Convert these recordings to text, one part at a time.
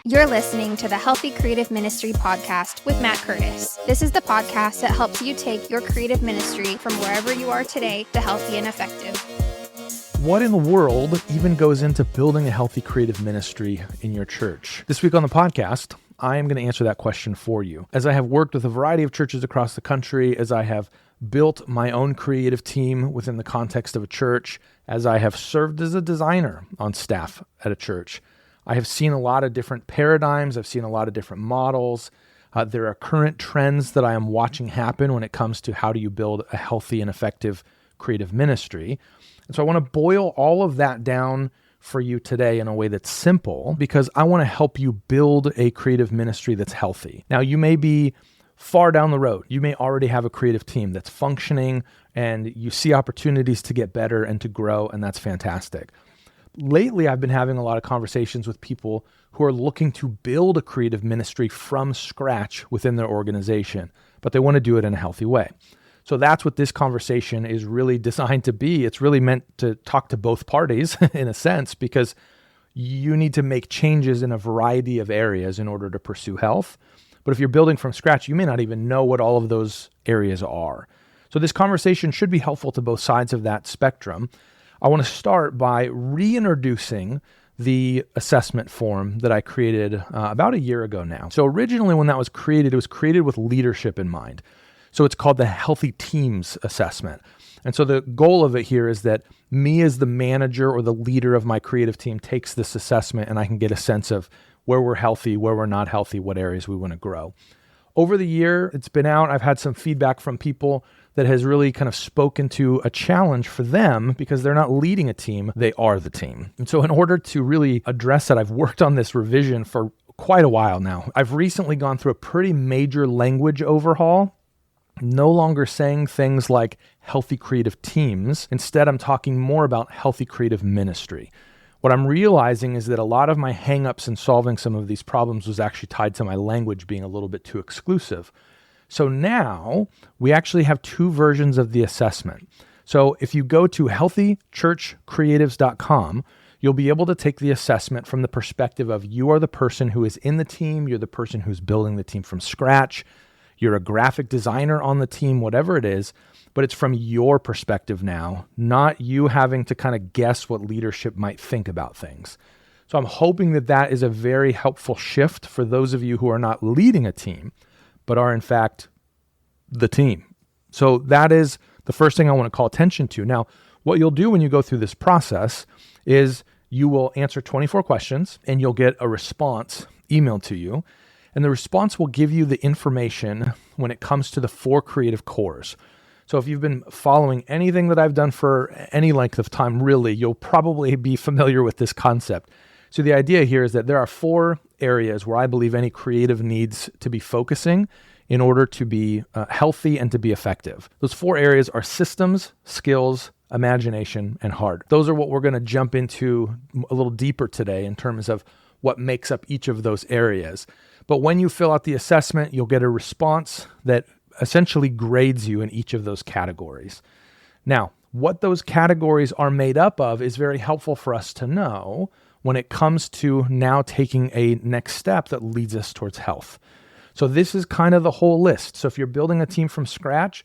You're listening to the Healthy Creative Ministry podcast with Matt Curtis. This is the podcast that helps you take your creative ministry from wherever you are today to healthy and effective. What in the world even goes into building a healthy creative ministry in your church? This week on the podcast, I am going to answer that question for you. As I have worked with a variety of churches across the country, as I have built my own creative team within the context of a church, as I have served as a designer on staff at a church, I have seen a lot of different paradigms. I've seen a lot of different models. There are current trends that I am watching happen when it comes to how do you build a healthy and effective creative ministry. And so I want to boil all of that down for you today in a way that's simple because I want to help you build a creative ministry that's healthy. Now, you may be far down the road. You may already have a creative team that's functioning and you see opportunities to get better and to grow, and that's fantastic. Lately, I've been having a lot of conversations with people who are looking to build a creative ministry from scratch within their organization, but they want to do it in a healthy way. So that's what this conversation is really designed to be. It's really meant to talk to both parties in a sense, because you need to make changes in a variety of areas in order to pursue health. But if you're building from scratch, you may not even know what all of those areas are. So this conversation should be helpful to both sides of that spectrum. I want to start by reintroducing the assessment form that I created about a year ago now. So originally when that was created, it was created with leadership in mind. So it's called the Healthy Teams Assessment. And so the goal of it here is that me as the manager or the leader of my creative team takes this assessment and I can get a sense of where we're healthy, where we're not healthy, what areas we want to grow. Over the year, it's been out. I've had some feedback from people that has really kind of spoken to a challenge for them because they're not leading a team, they are the team. And so in order to really address that, I've worked on this revision for quite a while now. I've recently gone through a pretty major language overhaul. No longer saying things like healthy creative teams. Instead, I'm talking more about healthy creative ministry. What I'm realizing is that a lot of my hangups in solving some of these problems was actually tied to my language being a little bit too exclusive. So now we actually have two versions of the assessment. So if you go to healthychurchcreatives.com, you'll be able to take the assessment from the perspective of you are the person who is in the team, you're the person who's building the team from scratch, you're a graphic designer on the team, whatever it is, but it's from your perspective now, not you having to kind of guess what leadership might think about things. So I'm hoping that that is a very helpful shift for those of you who are not leading a team, but are in fact the team. So that is the first thing I want to call attention to. Now, what you'll do when you go through this process is you will answer 24 questions and you'll get a response emailed to you. And the response will give you the information when it comes to the 4 creative cores. So if you've been following anything that I've done for any length of time, really, you'll probably be familiar with this concept. So the idea here is that there are 4 areas where I believe any creative needs to be focusing in order to be healthy and to be effective. Those 4 areas are systems, skills, imagination, and heart. Those are what we're going to jump into a little deeper today in terms of what makes up each of those areas. But when you fill out the assessment, you'll get a response that essentially grades you in each of those categories. Now, what those categories are made up of is very helpful for us to know when it comes to now taking a next step that leads us towards health. So this is kind of the whole list. So if you're building a team from scratch,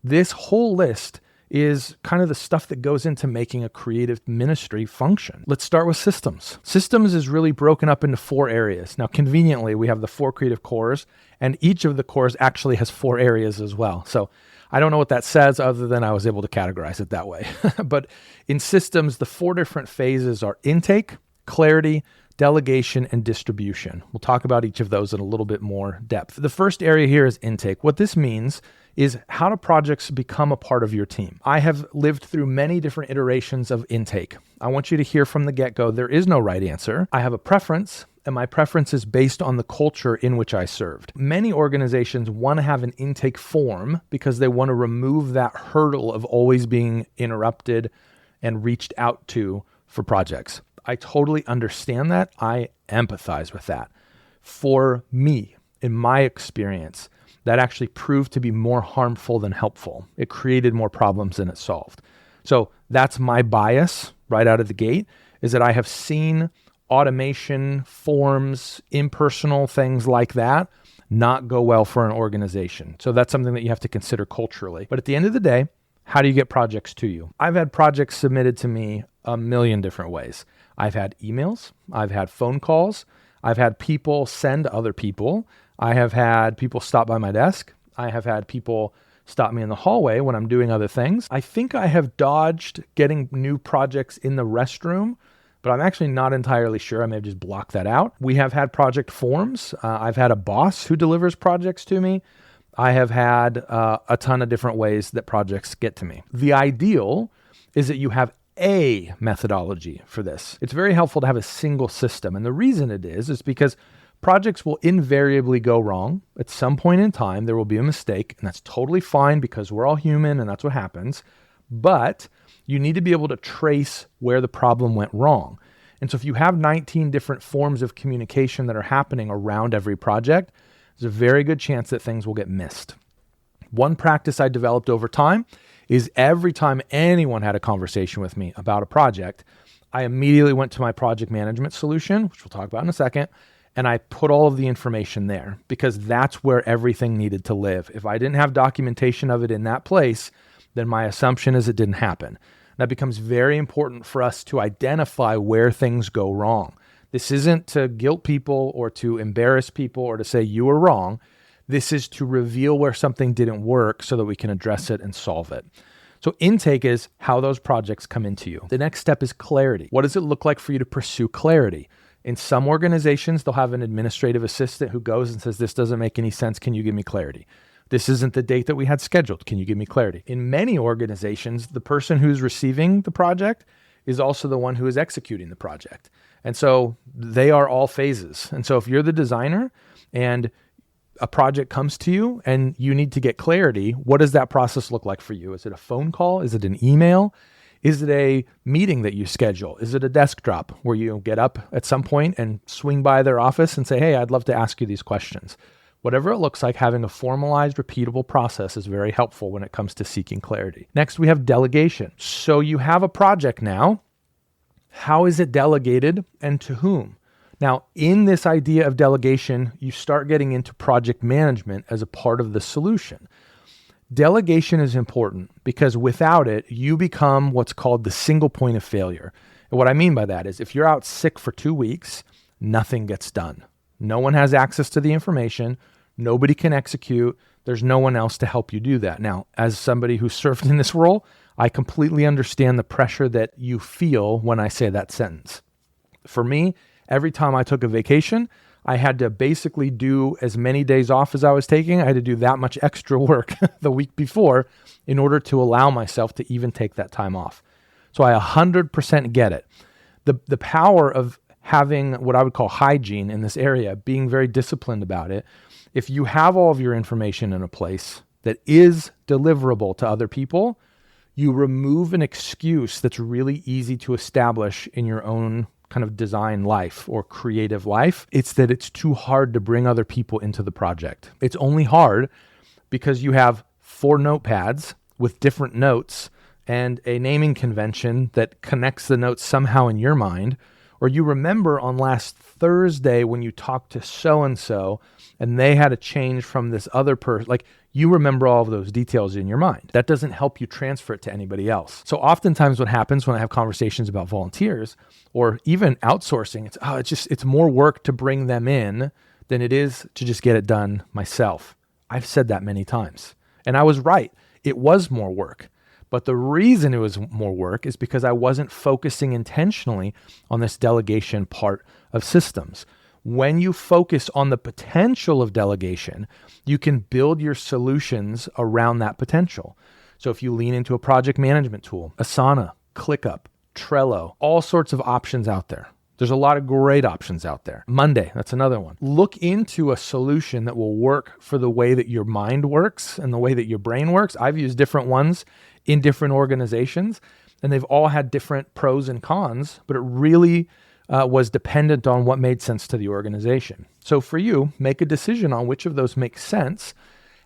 this whole list is kind of the stuff that goes into making a creative ministry function. Let's start with systems. Systems is really broken up into 4 areas. Now, conveniently, we have the 4 creative cores, and each of the cores actually has 4 areas as well. So I don't know what that says other than I was able to categorize it that way. But in systems, the 4 different phases are intake, clarity, delegation, and distribution. We'll talk about each of those in a little bit more depth. The first area here is intake. What this means is how do projects become a part of your team? I have lived through many different iterations of intake. I want you to hear from the get-go, there is no right answer. I have a preference, and my preference is based on the culture in which I served. Many organizations want to have an intake form because they want to remove that hurdle of always being interrupted and reached out to for projects. I totally understand that. I empathize with that. For me, in my experience, that actually proved to be more harmful than helpful. It created more problems than it solved. So that's my bias right out of the gate, is that I have seen automation, forms, impersonal things like that not go well for an organization. So that's something that you have to consider culturally. But at the end of the day, how do you get projects to you? I've had projects submitted to me a million different ways. I've had emails, I've had phone calls, I've had people send other people, I have had people stop by my desk, I have had people stop me in the hallway when I'm doing other things. I think I have dodged getting new projects in the restroom, but I'm actually not entirely sure. I may have just blocked that out. We have had project forms. I've had a boss who delivers projects to me. I have had a ton of different ways that projects get to me. The ideal is that you have a methodology for this. It's very helpful to have a single system. And the reason it is because projects will invariably go wrong. At some point in time, there will be a mistake, and that's totally fine because we're all human and that's what happens. But you need to be able to trace where the problem went wrong. And so if you have 19 different forms of communication that are happening around every project, there's a very good chance that things will get missed. One practice I developed over time is every time anyone had a conversation with me about a project, I immediately went to my project management solution, which we'll talk about in a second, and I put all of the information there because that's where everything needed to live. If I didn't have documentation of it in that place, then my assumption is it didn't happen. That becomes very important for us to identify where things go wrong. This isn't to guilt people or to embarrass people or to say you were wrong. This is to reveal where something didn't work so that we can address it and solve it. So intake is how those projects come into you. The next step is clarity. What does it look like for you to pursue clarity? In some organizations, they'll have an administrative assistant who goes and says, this doesn't make any sense. Can you give me clarity? This isn't the date that we had scheduled. Can you give me clarity? In many organizations, the person who's receiving the project is also the one who is executing the project. And so they are all phases. And so if you're the designer and a project comes to you and you need to get clarity, what does that process look like for you? Is it a phone call? Is it an email? Is it a meeting that you schedule? Is it a desk drop where you get up at some point and swing by their office and say, hey, I'd love to ask you these questions? Whatever it looks like, having a formalized, repeatable process is very helpful when it comes to seeking clarity. Next, we have delegation. So you have a project now. How is it delegated and to whom? Now, in this idea of delegation, you start getting into project management as a part of the solution. Delegation is important because without it, you become what's called the single point of failure. And what I mean by that is if you're out sick for 2 weeks, nothing gets done. No one has access to the information. Nobody can execute. There's no one else to help you do that. Now, as somebody who served in this role, I completely understand the pressure that you feel when I say that sentence. For me, every time I took a vacation, I had to basically do as many days off as I was taking. I had to do that much extra work the week before in order to allow myself to even take that time off. So I 100% get it. The power of having what I would call hygiene in this area, being very disciplined about it. If you have all of your information in a place that is deliverable to other people, you remove an excuse that's really easy to establish in your own kind of design life or creative life. It's that it's too hard to bring other people into the project. It's only hard because you have 4 notepads with different notes and a naming convention that connects the notes somehow in your mind. Or you remember on last Thursday when you talked to so-and-so and they had a change from this other person, like you remember all of those details in your mind. That doesn't help you transfer it to anybody else. So oftentimes what happens when I have conversations about volunteers or even outsourcing, it's more work to bring them in than it is to just get it done myself. I've said that many times. And I was right. It was more work. But the reason it was more work is because I wasn't focusing intentionally on this delegation part of systems. When you focus on the potential of delegation, you can build your solutions around that potential. So if you lean into a project management tool, Asana, ClickUp, Trello, all sorts of options out there. There's a lot of great options out there. Monday, that's another one. Look into a solution that will work for the way that your mind works and the way that your brain works. I've used different ones in different organizations, and they've all had different pros and cons, but it really was dependent on what made sense to the organization. So for you, make a decision on which of those makes sense,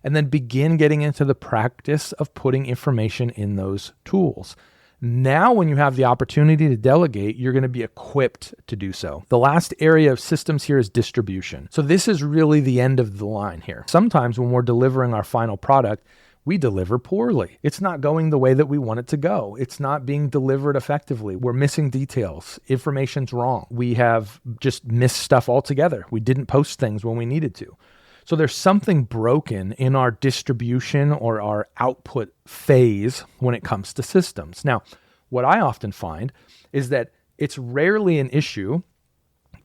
and then begin getting into the practice of putting information in those tools. Now, when you have the opportunity to delegate, you're going to be equipped to do so. The last area of systems here is distribution. So this is really the end of the line here. Sometimes when we're delivering our final product, we deliver poorly. It's not going the way that we want it to go. It's not being delivered effectively. We're missing details. Information's wrong. We have just missed stuff altogether. We didn't post things when we needed to. So there's something broken in our distribution or our output phase when it comes to systems. Now, what I often find is that it's rarely an issue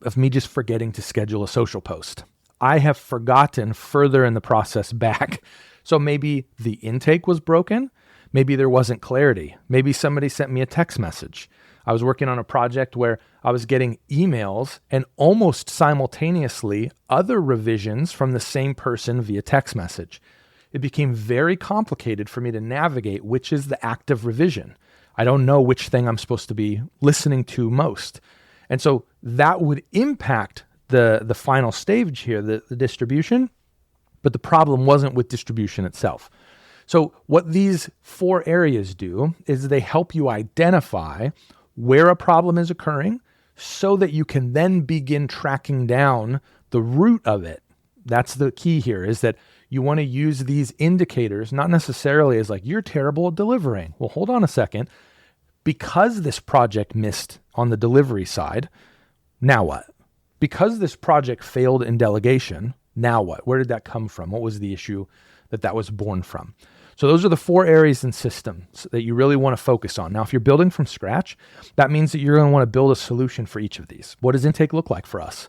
of me just forgetting to schedule a social post. I have forgotten further in the process back. So maybe the intake was broken. Maybe there wasn't clarity. Maybe somebody sent me a text message. I was working on a project where I was getting emails and almost simultaneously other revisions from the same person via text message. It became very complicated for me to navigate which is the active revision. I don't know which thing I'm supposed to be listening to most. And so that would impact the final stage here, the distribution, but the problem wasn't with distribution itself. So what these 4 areas do is they help you identify where a problem is occurring so that you can then begin tracking down the root of it. That's the key here, is that you want to use these indicators, not necessarily as like, you're terrible at delivering. Well, hold on a second. Because this project missed on the delivery side, now what? Because this project failed in delegation, now what? Where did that come from? What was the issue that was born from? So those are the 4 areas in systems that you really want to focus on. Now, if you're building from scratch, that means that you're going to want to build a solution for each of these. What does intake look like for us?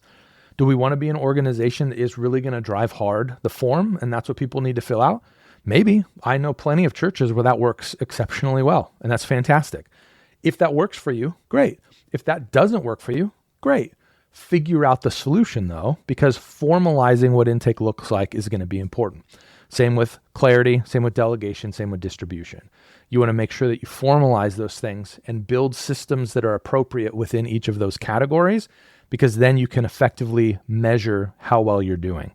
Do we want to be an organization that is really going to drive hard the form and that's what people need to fill out? Maybe. I know plenty of churches where that works exceptionally well, and that's fantastic. If that works for you, great. If that doesn't work for you, great. Figure out the solution though, because formalizing what intake looks like is going to be important. Same with clarity, same with delegation, same with distribution. You want to make sure that you formalize those things and build systems that are appropriate within each of those categories, because then you can effectively measure how well you're doing.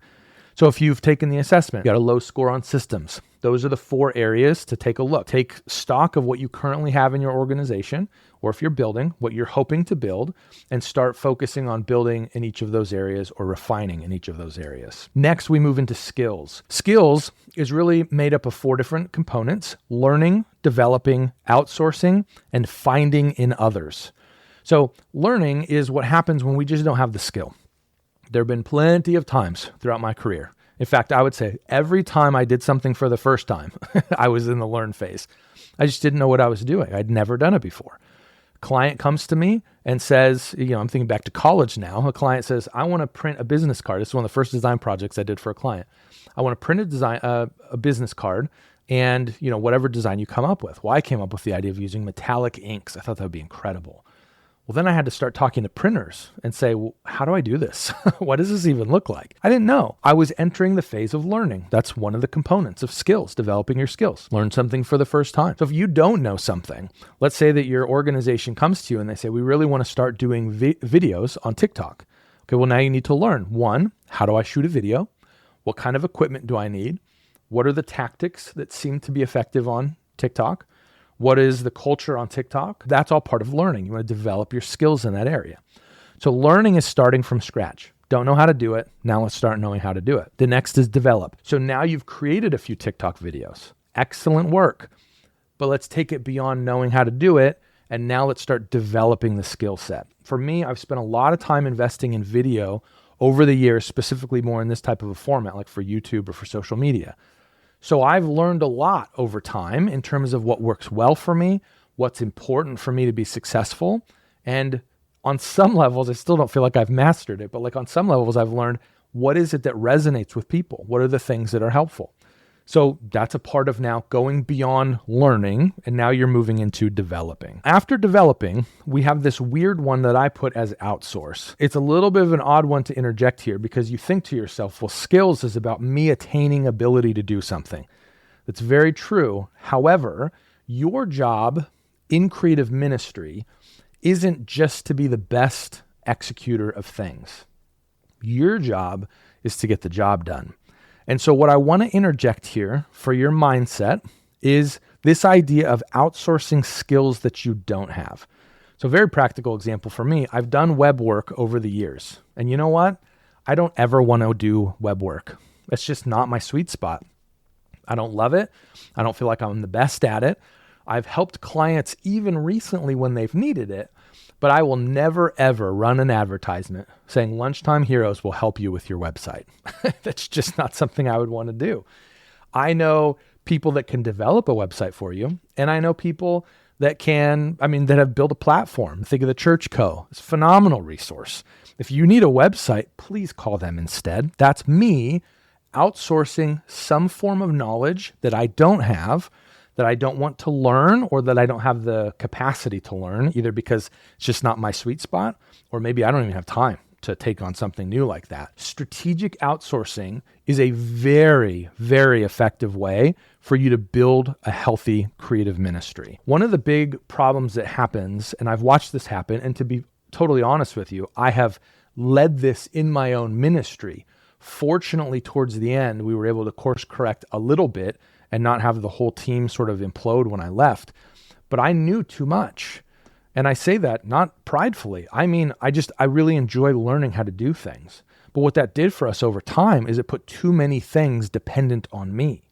So if you've taken the assessment, you got a low score on systems, those are the 4 areas to take a look. Take stock of what you currently have in your organization, or if you're building, what you're hoping to build, and start focusing on building in each of those areas or refining in each of those areas. Next, we move into skills. Skills is really made up of 4 different components: learning, developing, outsourcing, and finding in others. So learning is what happens when we just don't have the skill. There have been plenty of times throughout my career. In fact, I would say every time I did something for the first time, I was in the learn phase. I just didn't know what I was doing. I'd never done it before. Client comes to me and says, I'm thinking back to college now. A client says, I want to print a business card. This is one of the first design projects I did for a client. I want to print a business card and, whatever design you come up with. Well, I came up with the idea of using metallic inks. I thought that would be incredible. Well, then I had to start talking to printers and say, well, how do I do this? What does this even look like? I didn't know. I was entering the phase of learning. That's one of the components of skills, developing your skills. Learn something for the first time. So if you don't know something, let's say that your organization comes to you and they say, we really want to start doing videos on TikTok. Okay, well, now you need to learn. 1, how do I shoot a video? What kind of equipment do I need? What are the tactics that seem to be effective on TikTok? What is the culture on TikTok? That's all part of learning. You want to develop your skills in that area. So learning is starting from scratch. Don't know how to do it. Now let's start knowing how to do it. The next is develop. So now you've created a few TikTok videos. Excellent work. But let's take it beyond knowing how to do it. And now let's start developing the skill set. For me, I've spent a lot of time investing in video over the years, specifically more in this type of a format, like for YouTube or for social media. So I've learned a lot over time in terms of what works well for me, what's important for me to be successful. And on some levels, I still don't feel like I've mastered it, but like on some levels, I've learned what is it that resonates with people? What are the things that are helpful? So that's a part of now going beyond learning, and now you're moving into developing. After developing, we have this weird one that I put as outsource. It's a little bit of an odd one to interject here because you think to yourself, well, skills is about me attaining ability to do something. That's very true. However, your job in creative ministry isn't just to be the best executor of things. Your job is to get the job done. And so what I want to interject here for your mindset is This idea of outsourcing skills that you don't have. So a very practical example for me, I've done web work over the years. And you know what? I don't ever want to do web work. It's just not my sweet spot. I don't love it. I don't feel like I'm the best at it. I've helped clients even recently when they've needed it, but I will never, ever run an advertisement saying Lunchtime Heroes will help you with your website. That's just not something I would want to do. I know people that can develop a website for you, and I know people that that have built a platform. Think of the Church Co. It's a phenomenal resource. If you need a website, please call them instead. That's me outsourcing some form of knowledge that I don't have, that I don't want to learn, or that I don't have the capacity to learn, either because it's just not my sweet spot, or maybe I don't even have time to take on something new like that. Strategic outsourcing is a very, very effective way for you to build a healthy creative ministry. One of the big problems that happens, and I've watched this happen, and to be totally honest with you, I have led this in my own ministry. Fortunately, towards the end, we were able to course correct a little bit and not have the whole team sort of implode when I left. But I knew too much. And I say that not pridefully. I mean, I really enjoy learning how to do things. But what that did for us over time is it put too many things dependent on me.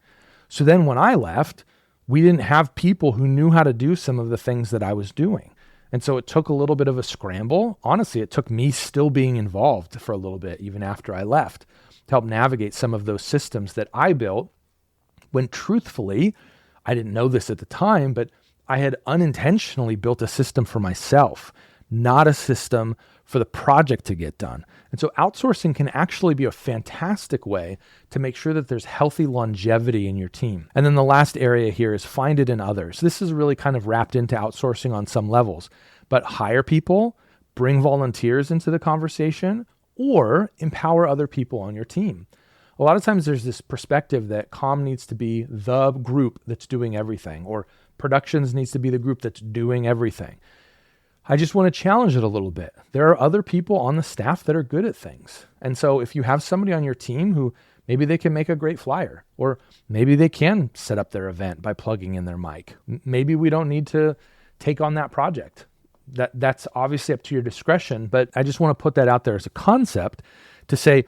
So then when I left, we didn't have people who knew how to do some of the things that I was doing. And so it took a little bit of a scramble. Honestly, it took me still being involved for a little bit, even after I left, to help navigate some of those systems that I built when truthfully, I didn't know this at the time, but I had unintentionally built a system for myself, not a system for the project to get done. And so outsourcing can actually be a fantastic way to make sure that there's healthy longevity in your team. And then the last area here is find it in others. This is really kind of wrapped into outsourcing on some levels, but hire people, bring volunteers into the conversation, or empower other people on your team. A lot of times there's this perspective that comm needs to be the group that's doing everything, or productions needs to be the group that's doing everything. I just want to challenge it a little bit. There are other people on the staff that are good at things. And so if you have somebody on your team who maybe they can make a great flyer, or maybe they can set up their event by plugging in their mic. Maybe we don't need to take on that project. That's obviously up to your discretion, but I just want to put that out there as a concept to say,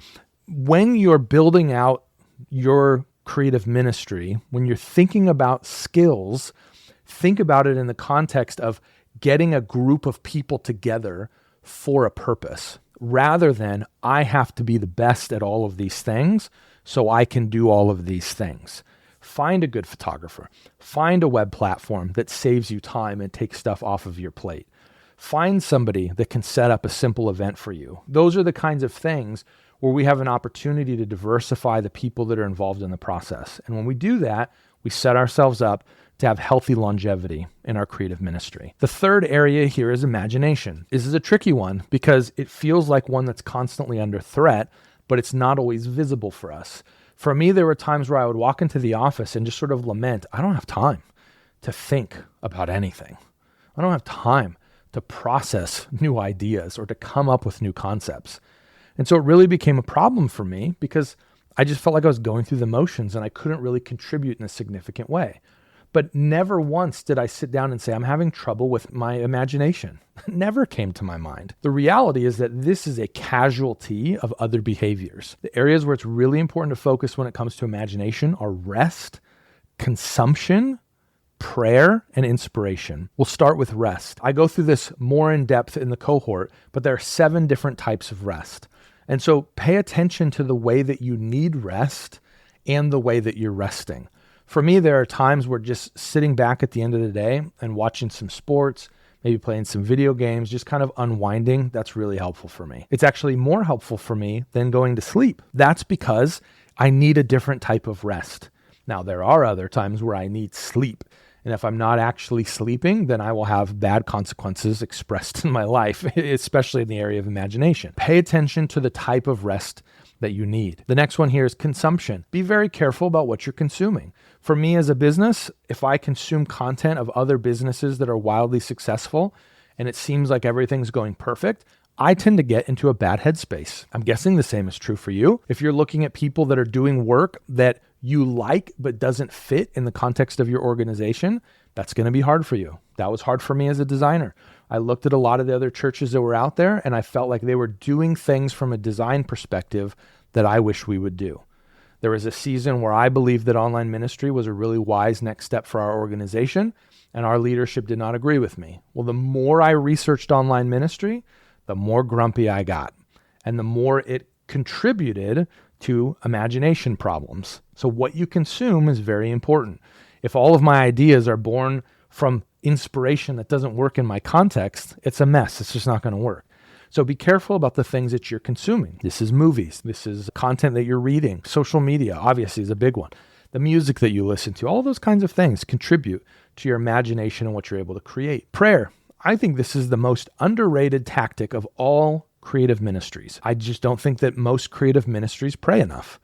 when you're building out your creative ministry, when you're thinking about skills, think about it in the context of getting a group of people together for a purpose, rather than I have to be the best at all of these things so I can do all of these things. Find a good photographer. Find a web platform that saves you time and takes stuff off of your plate. Find somebody that can set up a simple event for you. Those are the kinds of things where we have an opportunity to diversify the people that are involved in the process. And when we do that, we set ourselves up to have healthy longevity in our creative ministry. The third area here is imagination. This is a tricky one because it feels like one that's constantly under threat, but it's not always visible for us. For me, there were times where I would walk into the office and just sort of lament, I don't have time to think about anything. I don't have time to process new ideas or to come up with new concepts. And so it really became a problem for me because I just felt like I was going through the motions and I couldn't really contribute in a significant way. But never once did I sit down and say, I'm having trouble with my imagination. It never came to my mind. The reality is that this is a casualty of other behaviors. The areas where it's really important to focus when it comes to imagination are rest, consumption, prayer, and inspiration. We'll start with rest. I go through this more in depth in the cohort, but there are 7 different types of rest. And so pay attention to the way that you need rest and the way that you're resting. For me, there are times where just sitting back at the end of the day and watching some sports, maybe playing some video games, just kind of unwinding, that's really helpful for me. It's actually more helpful for me than going to sleep. That's because I need a different type of rest. Now, there are other times where I need sleep. And if I'm not actually sleeping, then I will have bad consequences expressed in my life, especially in the area of imagination. Pay attention to the type of rest that you need. The next one here is consumption. Be very careful about what you're consuming. For me as a business, if I consume content of other businesses that are wildly successful and it seems like everything's going perfect, I tend to get into a bad headspace. I'm guessing the same is true for you. If you're looking at people that are doing work that you like but doesn't fit in the context of your organization, that's going to be hard for you. That was hard for me as a designer. I looked at a lot of the other churches that were out there, and I felt like they were doing things from a design perspective that I wish we would do. There was a season where I believed that online ministry was a really wise next step for our organization, and our leadership did not agree with me. Well, the more I researched online ministry, the more grumpy I got, and the more it contributed to imagination problems. So what you consume is very important. If all of my ideas are born from inspiration that doesn't work in my context, it's a mess. It's just not going to work. So be careful about the things that you're consuming. This is movies. This is content that you're reading. Social media, obviously, is a big one. The music that you listen to, all those kinds of things contribute to your imagination and what you're able to create. Prayer. I think this is the most underrated tactic of all creative ministries. I just don't think that most creative ministries pray enough.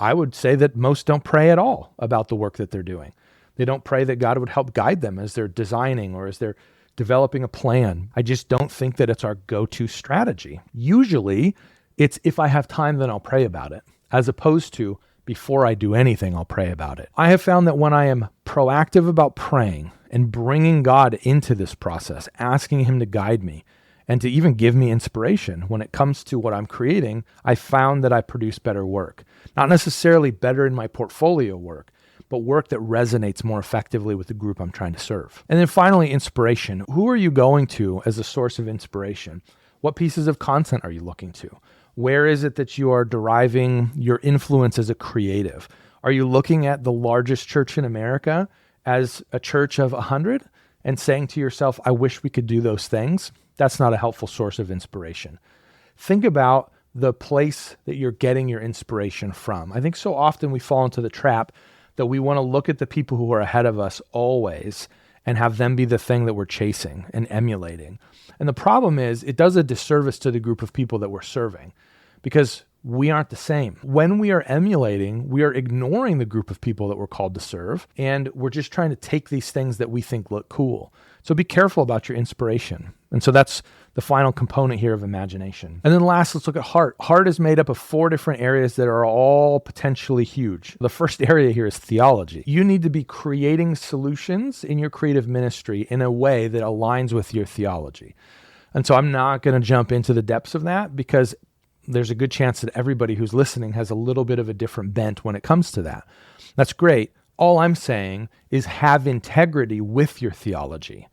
I would say that most don't pray at all about the work that they're doing. They don't pray that God would help guide them as they're designing or as they're developing a plan. I just don't think that it's our go-to strategy. Usually, it's if I have time, then I'll pray about it, as opposed to before I do anything, I'll pray about it. I have found that when I am proactive about praying and bringing God into this process, asking him to guide me and to even give me inspiration when it comes to what I'm creating, I found that I produce better work. Not necessarily better in my portfolio work, but work that resonates more effectively with the group I'm trying to serve. And then finally, inspiration. Who are you going to as a source of inspiration? What pieces of content are you looking to? Where is it that you are deriving your influence as a creative? Are you looking at the largest church in America as a church of 100 and saying to yourself, I wish we could do those things? That's not a helpful source of inspiration. Think about the place that you're getting your inspiration from. I think so often we fall into the trap that we want to look at the people who are ahead of us always and have them be the thing that we're chasing and emulating. And the problem is it does a disservice to the group of people that we're serving because we aren't the same. When we are emulating, we are ignoring the group of people that we're called to serve, and we're just trying to take these things that we think look cool. So be careful about your inspiration. And so that's the final component here of imagination. And then last, let's look at heart. Heart is made up of 4 different areas that are all potentially huge. The first area here is theology. You need to be creating solutions in your creative ministry in a way that aligns with your theology. And so I'm not going to jump into the depths of that because there's a good chance that everybody who's listening has a little bit of a different bent when it comes to that. That's great. All I'm saying is have integrity with your theology.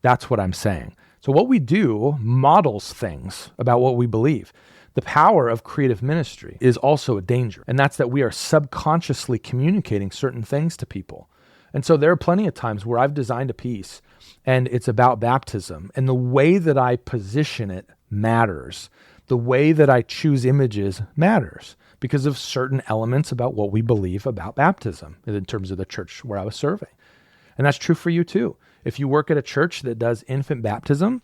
That's what I'm saying. So what we do models things about what we believe. The power of creative ministry is also a danger, and that's that we are subconsciously communicating certain things to people. And so there are plenty of times where I've designed a piece and it's about baptism, and the way that I position it matters. The way that I choose images matters because of certain elements about what we believe about baptism in terms of the church where I was serving. And that's true for you too. If you work at a church that does infant baptism,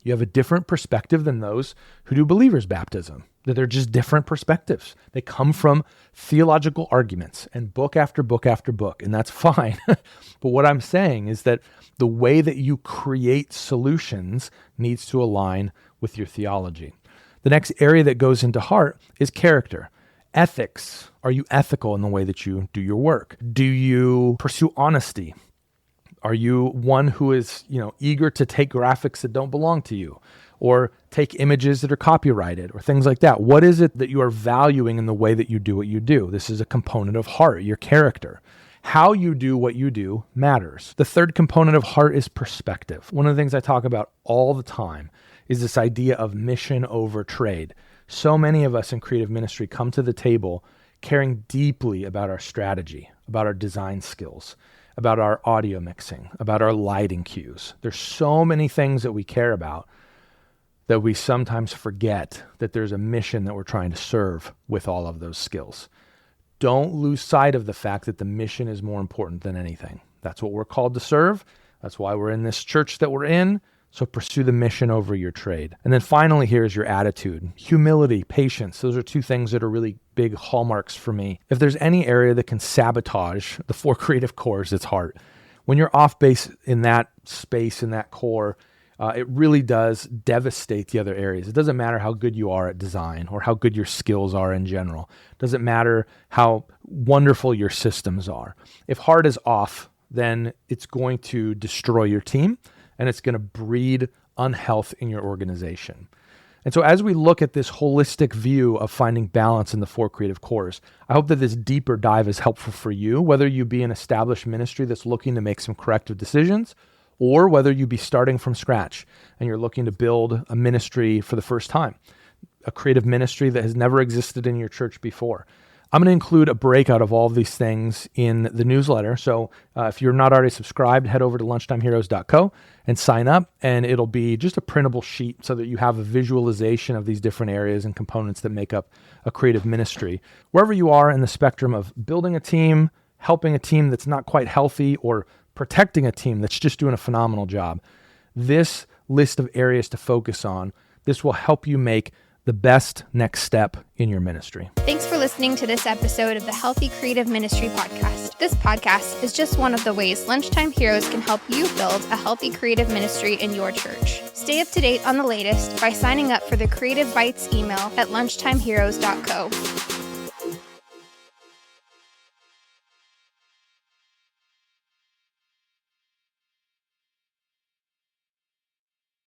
you have a different perspective than those who do believers' baptism. That they're just different perspectives. They come from theological arguments and book after book after book, and that's fine. But what I'm saying is that the way that you create solutions needs to align with your theology. The next area that goes into heart is character. Ethics. Are you ethical in the way that you do your work? Do you pursue honesty? Are you one who is, eager to take graphics that don't belong to you or take images that are copyrighted or things like that? What is it that you are valuing in the way that you do what you do? This is a component of heart, your character. How you do what you do matters. The third component of heart is perspective. One of the things I talk about all the time is this idea of mission over trade. So many of us in creative ministry come to the table caring deeply about our strategy, about our design skills, about our audio mixing, about our lighting cues. There's so many things that we care about that we sometimes forget that there's a mission that we're trying to serve with all of those skills. Don't lose sight of the fact that the mission is more important than anything. That's what we're called to serve. That's why we're in this church that we're in. So pursue the mission over your trade. And then finally, here's your attitude. Humility, patience. Those are 2 things that are really big hallmarks for me. If there's any area that can sabotage the 4 creative cores, it's heart. When you're off base in that space, in that core, it really does devastate the other areas. It doesn't matter how good you are at design or how good your skills are in general. It doesn't matter how wonderful your systems are. If heart is off, then it's going to destroy your team and it's going to breed unhealth in your organization. And so as we look at this holistic view of finding balance in the 4 creative cores, I hope that this deeper dive is helpful for you, whether you be an established ministry that's looking to make some corrective decisions, or whether you be starting from scratch and you're looking to build a ministry for the first time, a creative ministry that has never existed in your church before. I'm going to include a breakout of all of these things in the newsletter. So if you're not already subscribed, head over to lunchtimeheroes.co and sign up, and it'll be just a printable sheet so that you have a visualization of these different areas and components that make up a creative ministry. Wherever you are in the spectrum of building a team, helping a team that's not quite healthy, or protecting a team that's just doing a phenomenal job, this list of areas to focus on, this will help you make the best next step in your ministry. Thanks for listening to this episode of the Healthy Creative Ministry Podcast. This podcast is just one of the ways Lunchtime Heroes can help you build a healthy creative ministry in your church. Stay up to date on the latest by signing up for the Creative Bites email at lunchtimeheroes.co.